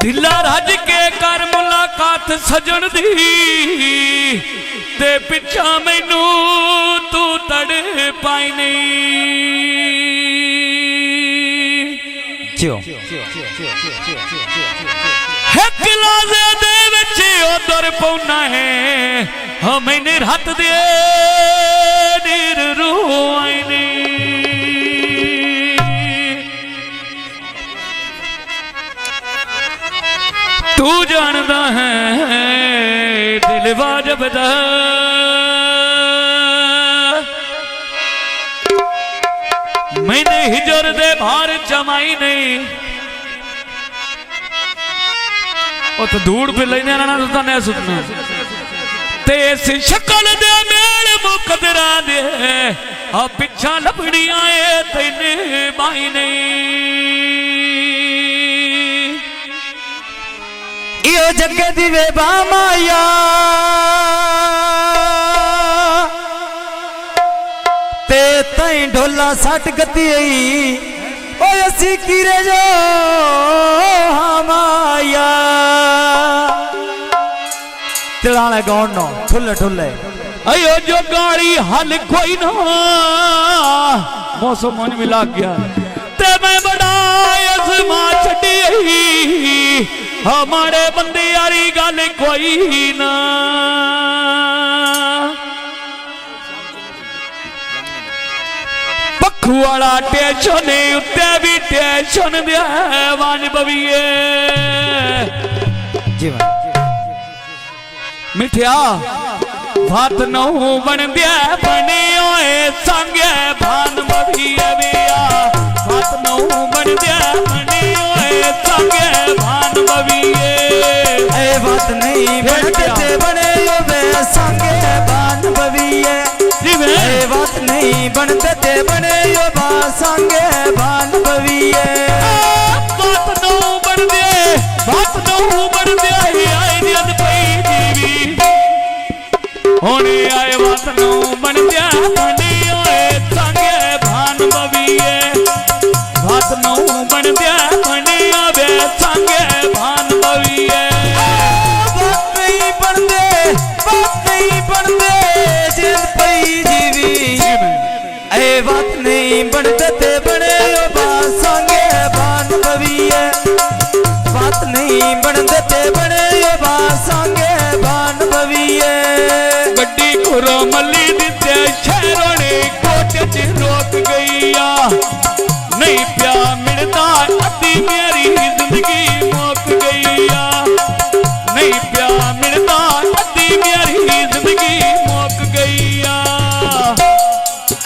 दिला रज के कर मुलाकात सजन दी ते पिछा मैनू तू तड़ पाई नहीं किलाजे दे विच उधर पौना है हमें रात दे नीर रूआई नहीं तू जानदा है दिल वाजब दा मैंने हिजर दे भार जमाई नहीं ओ तो धूड़ पे लेने ना तो नहीं सुनना ते इस शक्ल दे मेल मुकदरा दे आ पिछा लपड़ी आए तेने बाई नहीं यो जगे दिवे बामाया ते तई ढोला सट गती ओ असी कीरे जो हमाया तिलाने गौन नो ठुल्ले ठुल्ले अयो जो गाड़ी हल कोई ना मौसम मन भी लग गया ते मैं बड़ा आसमा छड़ी हमारे बंदे यारी गल कोई ना पखू वाला टेंशन उत्ते भी टेंशन दिया वाज बविए मिठिया भात नौ बन दिया बने ओए संगे भान बविए बिया भात नौ बन दिया बने ओए संगे भान बविए ए बात नहीं बनते बने वे संगे भान बविए ए बात नहीं बनते बने यो बा संगे भान बविए बात नौ बन दे बात नौ बन दे आई नियत पई जीवी होने आए बात नौ बन दिया बने ओए संगे भान बविए बात नौ बन दिया बने ओए संगे भान बविए बात नहीं बनते जिन पई जीवी ए बात नहीं बनते बने यो बा संगे भान बविए बात नहीं बनते बने यो बा संगे भान बविए गड्डी खुरो मली दिते शहरों ने कोटे च रोक गईया नहीं प्या मिलता अद्धी मेरी जिंदगी मुक गईया नहीं प्या मिलता अद्धी मेरी जिंदगी मुक गईया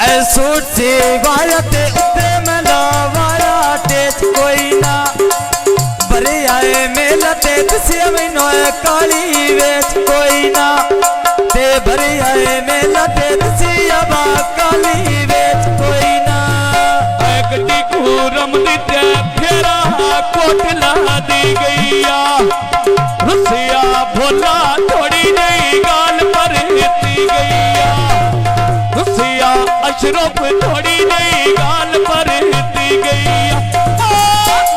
ऐ सोच से वाया ते उत्ते मला वाया ते कोई ना भरे आए मेला ते तुसे मैनो काली वेच कोई ना ते भरे आए मेला ते तुसे अब काली वेच कोई ना गड्डी खूरम दिते फेरा कोट ला दी गईया रुसिया भोला थोड़ी नहीं गाल पर हिती गईया रुसिया अशरफ थोड़ी नहीं गाल पर हिती गईया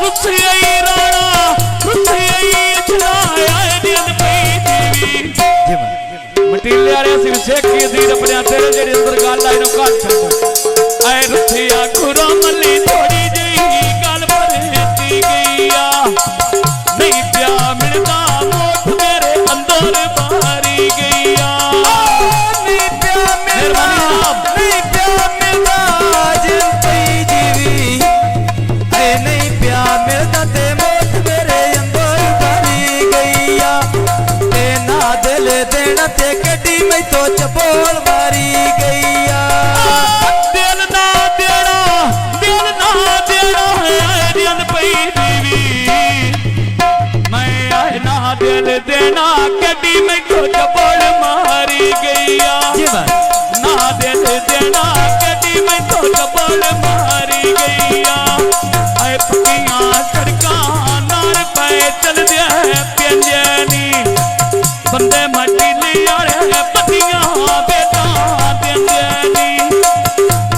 रुसिया राणा रुसिया अचरा आए दिन पई जीवी मटीले आरे सिर शेख की दीर अपने तेरे जेड़ी अंदर गाल लाई नो काट छड़ आए रुसिया खुरामली थोड़ी जई गाल पर हिती गईया नहीं प्या मिलता मोट मेरे अंदर बारी गईया नहीं प्या मिलता जिन पई जीवी ए नहीं प्या मिलता ते मोट मेरे अंदर बारी गईया ते ना दिल देना ते कड्डी मैं तो चपोल मारी गईया दिल ना देना आए दिन पई जीवी मैं आए ना दिल देना कड्डी मैं तो चपोल मारी गईया ना दिल देना कड्डी मैं तो चपोल मारी गईया आए पक्कियां सड़कां नाल पे चल दिया प्यांजनी बंदे मट्टी लियाड़े पत्तियां बेटा देंदनी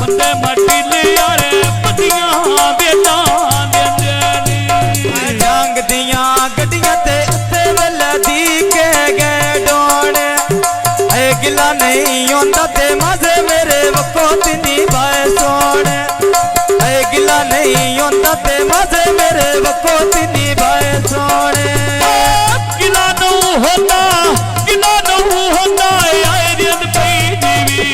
बंदे मट्टी लियाड़े पत्तियां बेटा देंदनी ते मजे मेरे वको तिनी भाई सोने गिला नू होंदा आए दिन पई जीवी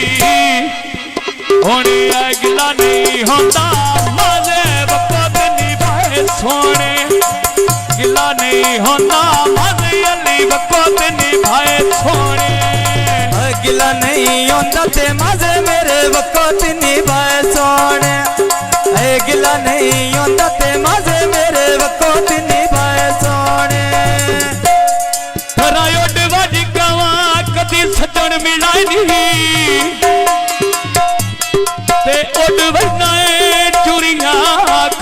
होने आ गिला नहीं होंदा मजे वको तिनी भाई सोने गिला नहीं होंदा मजे अली वको तिनी भाई सोने गिला नहीं होंदा ते मजे मेरे वको तिनी भाई सोने गिला नहीं होंदा ते मजे मेरे वको तिनी भाई सोने खरा उड वज गवा कदी सजन मिलाए ते उड वजनाए चूरियां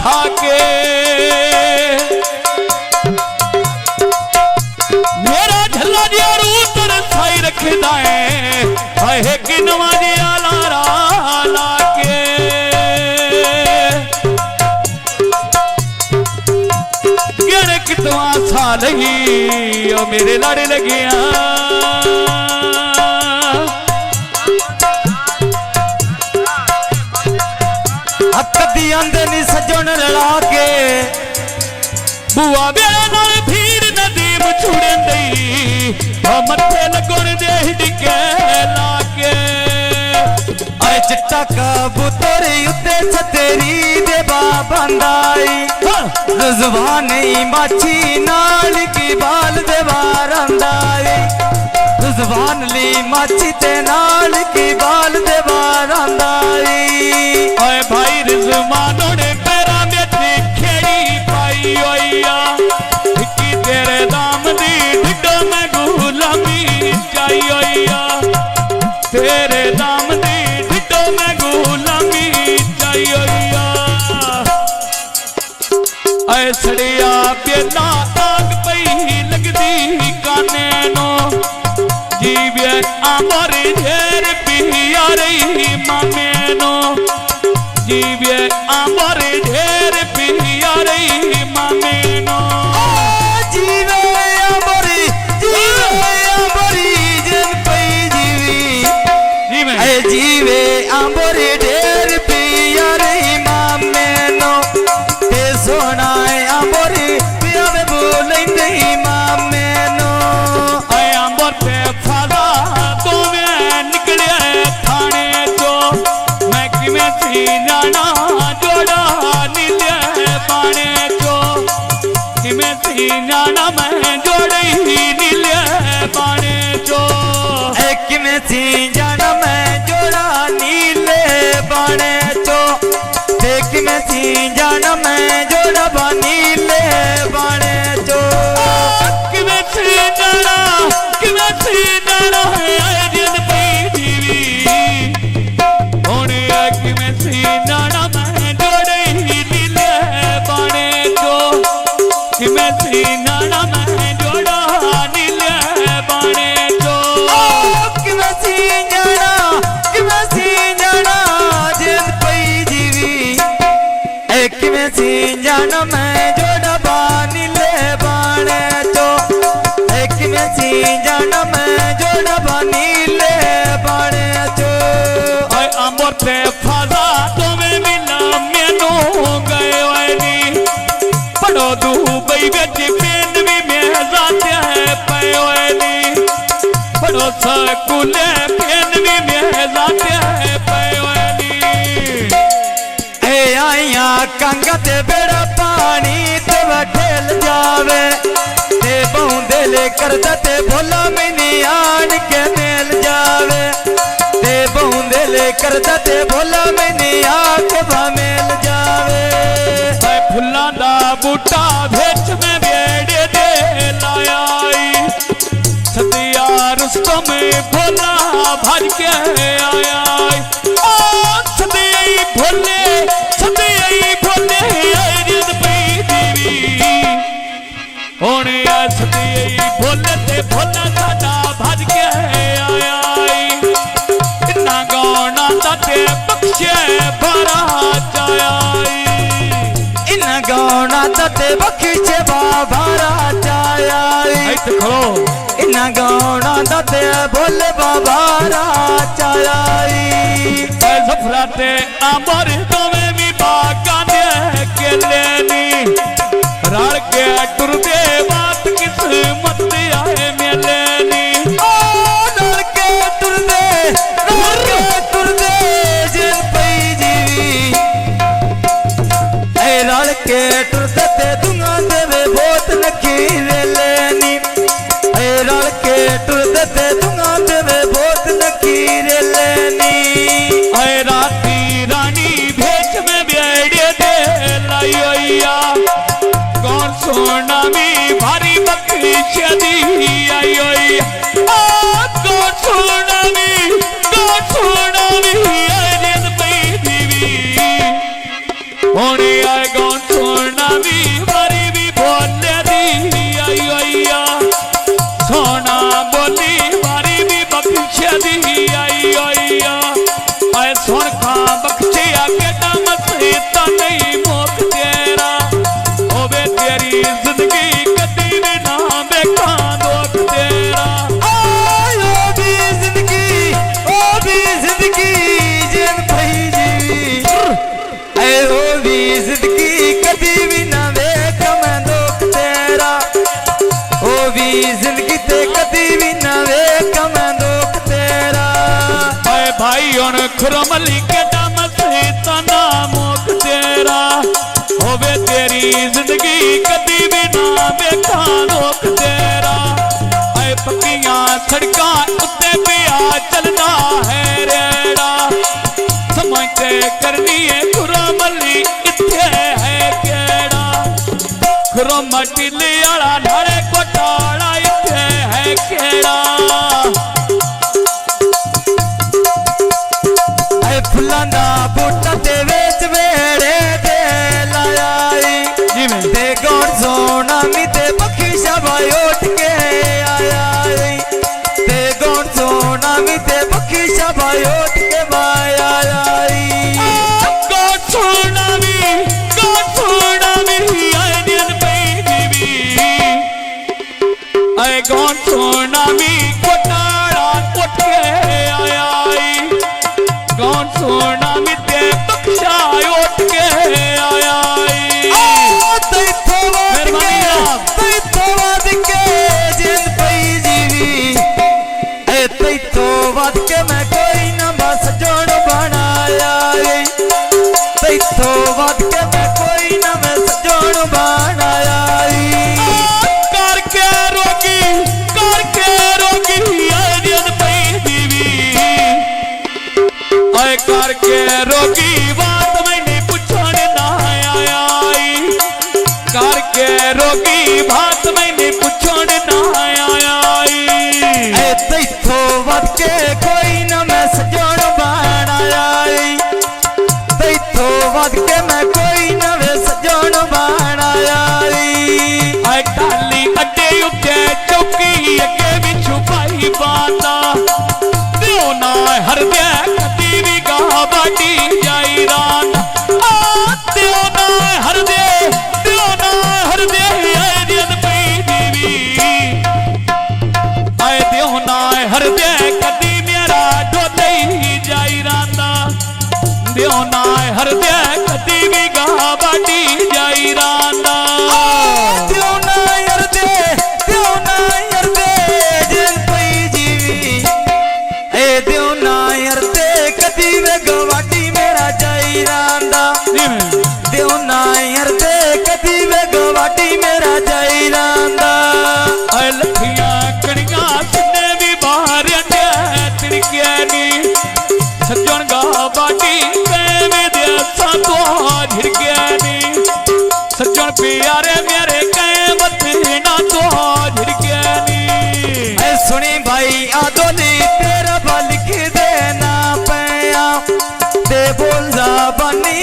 खा के मेरा झल्ला जिया रू तरसाई रखदा है हाय कि नवा जिया लारा ला के गण कितवा साल ही ओ मेरे लाड़े लगिया कदी आंदे नी सजन रला के बुआ बेड़ा नाल भीड़ नदीम छुड़े दई मथे लगन दे हिडके लाके आए चिट्टा कबूतर उत्ते छतेरी दे बाबंदाई जुबानी माछी नाल की बाल दे बारंदाई जुबान ली माछी ते नाल की बाल दे बारंदाई ओए भाई रिजवानों ने पैरा में खेड़ी पाई ओया की तेरे दाम दी ढिडो में गुलामी चाई ओया तेरे दाम दी ढिडो में गुलामी चाई ओया ऐ सड़िया बेला आग पई लगदी काने नो जीवे अमर ढेर पिया रही मामे नो जीवे अमर ढेर पिया रही मामे नो जीवे अमरी जन पई जीवी जीवे अमरी ढेर पिया रही मामे नो ते सोना अमरी पिया में बोले नहीं मामे नो आए अंबर पे फादा तो मैं निकले थाने चो मैं किमें थी जाना जोड़ा नीले पाने चो किमें थी जाना मैं जोड़े ही नीले पाने चो एक में थी जाना मैं जोड़ा नीले बाणे चो एक में थी जाना मैं जोड़ा नीले बाणे चो किमें थी जाना है आए दिन पई जीवी होने किमें थी जाना मैं जोड़े ही नीले पाने चो किमें थी जाना मैं जोड़ा नीले पाने चो कि मैं सी जाना जिन पई जीवी एक में सी जाना मैं जोड़ा नीले बाणे चो एक में सी जाना मैं जोड़ा नीले बाणे चो आए अंबर पे फाजा तुम्हें मिला मैनू गए वाली पढ़ो दुबई बेच पेन भी मैं जाते हैं पे वाली पढ़ो स्कूले पेन भी मैं जाते हैं पे वाली ए आइया कंगा ते बेड़ा पानी ते ठेल जावे ते बहुंदे ले करदा ते भोला मैनी आन के मेल जावे ते बहुंदे ले करदा ते भोला मैनी आके मेल जावे आए फुल्ला दा बूटा भेच में बेड़े दे लाया सदिया रुस्तम भोला भज के आया सदिया भोले आए जिद पई देवी होने सदिया भोले ते भोला साडा भज के आया इन्ना गौना ते बख्शे भरा चाया इन गौना ते बख्शे बाबा चाया खड़ो इन गौना ते भोले बाबा चाया सफरा ते अमर तोवे भी बागा दे केले के टुरते ते दुआ देवे बहुत नखीरे लेनी रल के टुरते ते दुआ देवे बहुत नखीरे लेनी राती रानी भेच में बेड़े दे लाइया कौन सोना मी भारी बकरी छदी आई कौन सोना मी आयन पई दीवी होने आए कौन सोना मी भारी भी बोले दी आई सोना बोली भारी भी बकरी छदी आई आए सुन खा बख्शे आके मसे ता नहीं मोक तेरा होवे तेरी जिंदगी कदी भी ना बेखा दोख तेरा ओ भी जिंदगी जिन भई जीवी ओ भी जिंदगी कदी भी ना वेख मैं दोख तेरा ओ भी जिंदगी ते कदी भी ना वेख मैं दोख तेरा भाई उन खुरमली के मसे ता ना मोक तेरा होवे तेरी जिंदगी कदी भी ना बेखा दोख तेरा ऐ पक्कियां सड़कां उत्ते पिया चलना है रेड़ा समझ के करनी है खुरमली इत्थे है केड़ा खुरमटी लियाला नाले कोटाला इत्थे है केड़ा फुलाना बूटा ते वेच वेड़े दे लायाई ते गौर सोना मी ते पखी शाबाई उठ के आया ते गौर सोना मी ते पखी शाबाई उठ के माया आई गौर सोना मी आयन पई दीवी आए गौर सोना मी कोटाड़ा उठ के आया कौन सोना मिते बख्शा उठ के आया जिन पई जीवी तैथो वध के मैं कोई न बस जोड़ बनाया तैथो वध के मैं कोई न बस जोड़ बनाया करके रोगी आयन पई दीवी आए करके रोगी बात मैंने पूछण ना आया करके रोगी बात मैंने पूछण ना आया तैथो वध के कोई न मैं सजोड़ बनाया तैथो वध के मैं कोई न वे सजोड़ बनाया आए टाली अड्डे उठे चौकी अगे भी छुपाई बाता दियो ना हर दे कदी भी गा बाटी जाई रात दियो ना हर दे आयन पई दीवी आए दियो ना हर दे कदी मेरा डोले जाई रांदा दियो ना हर दे कदी भी गा बाटी जाई रांदा दियो ना यार दे जिन पई जीवी दियो ना यार दे कदी वे गवाटी मेरा जाई रांदा दियो ना यार दे कदी वे गवाटी मेरा जाई रांदा लखियां कड़ियां सिने भी बाहर तिड़किया नी सज्जन गा बाटी में देसा तो झिड़किया नी सज्जन प्यारे मेरे कहे बतना तो झिड़किया नी सुनी भाई आदोली तेरा लिख देना पैया ते बोल जा बनी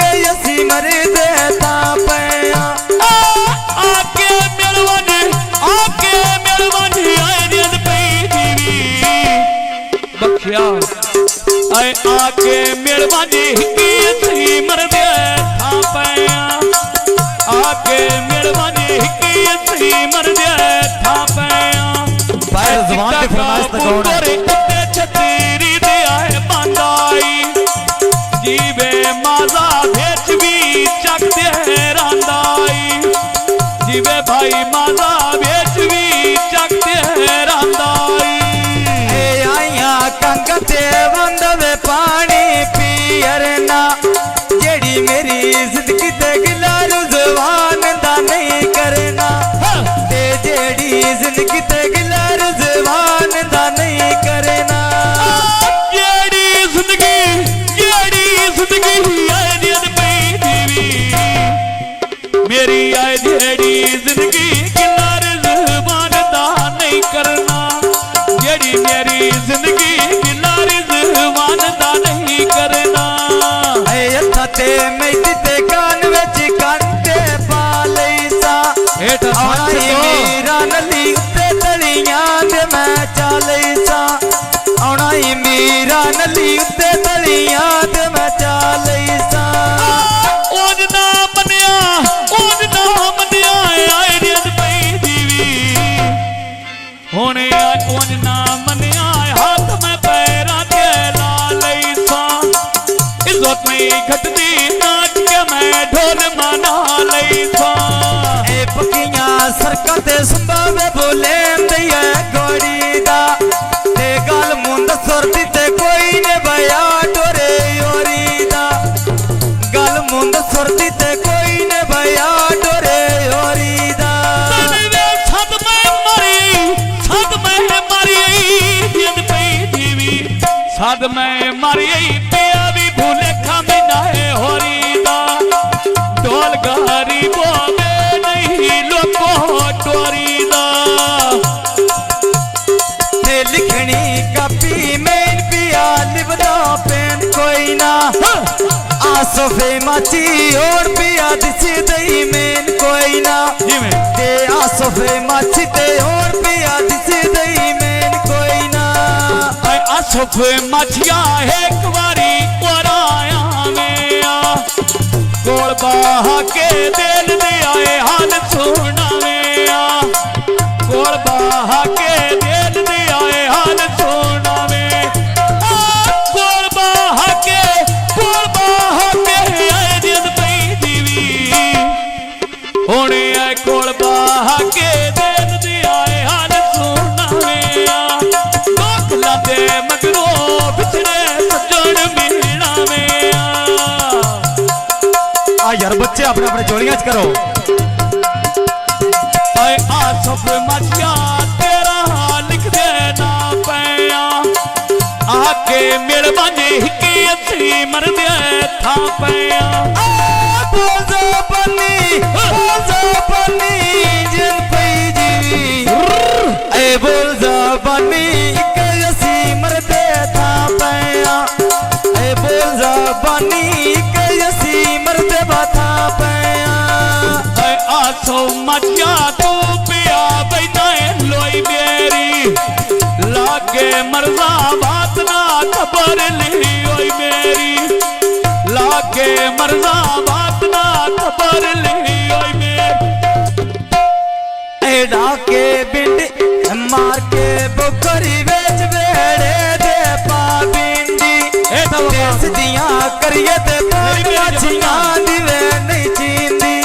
कैसी मर देता पैया आके मेलवानी आयन पई दीवी बख्या आए आके मेलवानी हिकी सही मर दे था पैया आके मेलवानी हिकी सही मर दे था पैया भाई ज़बान पे फरमाइश लगाओ उत्ते छतरी दे आए बांदाई जीवे माजा भेच भी चक दे रांदाई जीवे भाई माजा भेच भी चक दे रांदाई आया कंगते बंदवे पानी पियरना जेड़ी मेरी जिंदगी ते गिलारू मेरी आए जेड़ी जिंदगी गिला रिज़वान दा नहीं करना, जेड़ी मेरी जिंदगी गिला रिज़वान दा नहीं करना। अथा ते मेहंदी ते कान विच कांटे पा लई सा, आई मीरा नली उत्ते तलियां ते मैं चालई सा, आउणा ही मीरा नली उत्ते तलियां ते मैं चालई सा। ओन ना मनिया आए रियद पई दीवी, हुण ओन ना मनिया हाथ में पैरां ते ला लई सा, इज्जत नहीं घटदी नाच के मैं ढोल मना लई सा। ए पक्कियां सरकां ते संभावे बोलेंदी है घोड़ी दा, ते गल मुंद सुरदी ते कोई ने बया डोरे योरी दा, गल मुंद सुरदी ते कोई ने बया डोरे योरी दा। छत में मारी जिंद पई दीवी, छत में मारी पिया भी भूले खामिना है होरी दा, ढोल गारी बोवे नहीं लोको टोरी दा। ते लिखनी कापी में पिया लिबदा पेन कोई ना, आसोफे माची और पिया दिसी दई मेन कोई ना, ते आसोफे माची ते और पिया दिसी दई मेन कोई ना। आसोफे माचिया एक बारी कोराया में आ, कोल बाहा के दिल दे आए हाल सुना में आ, कोल बाहा के दिल दे आए हाल सुना में, कोल बाहा के आए दिल पई दीवी, होने आए कोल बाहा के दिल दे आए हाल सुना में आ, लोक लाते मगरो बिछड़े सजन मिलना में आ यार बच्चे अपने अपने जोड़ियां च करो। आसफ मचिया तेरा लिख देना पैया, आके मेरे बांझे हिकी अच्छी मर दे था पैया। बोझो बनी जिन पई जीवी, ए बोझो बनी एक असी मर दे था पैया, ए बोझो बनी एक असी मर दे था पैया। आसो मचिया तू पिया बैठा लोई मेरी, लागे मरजा बात ना खबर ली ओई मेरी, लागे मरजा बात ना खबर ली ओई मेरी। एडा के बिंड मार के बोकरी बेच बेड़े दे पा बिंडी, सिद्धियां करिए ते पान माछियां दिवे नहीं चींदी,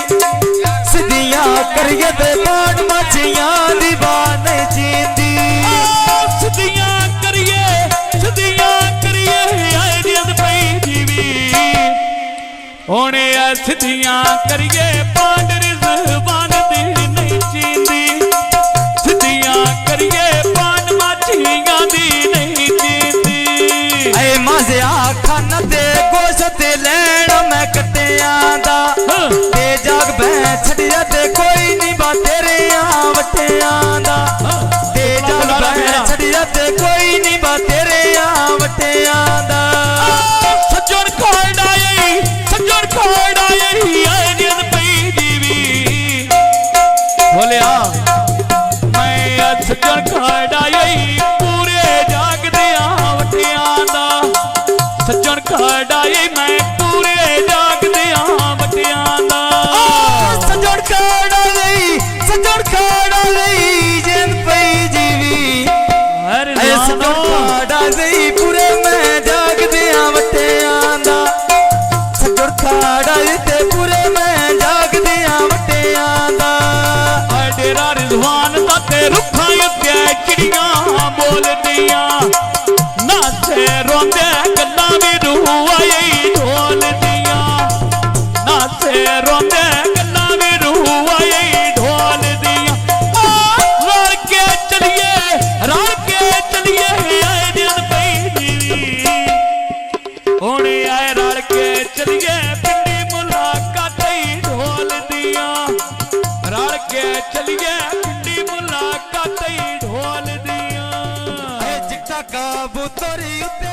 सिद्धियां करिए ते पान माछियां दिवा नहीं चींदी। सिद्धियां करिए आए जिंद पई दीवी, होने आ सिद्धियां करिए पांड रिज़वान दी नहीं चींदी, सिद्धियां करिए पान माछियां दी नहीं चींदी। ऐ मज़ा खाना ते गोश्त लैण मैं कटियां दा, ते जाग भैं छड़िया ते कोई नहीं बा तेरे वटियां दा, ते जाग भैं छड़िया ते कोई नहीं बा तेरे वटियां दा। सज्जन खाड़ाई आए जिंद पई दीवी, बोलिया मैं सज्जन खाड़ाई पूरे जाग दिया वटियां दा, सज्जन खाड़ाई मैं पूरे जाग दिया वटियां दा। सज्जन खाड़ा के चलिए पिंडी मुलाकात ढोल दिया चिट्टा कबूतरी उत्ते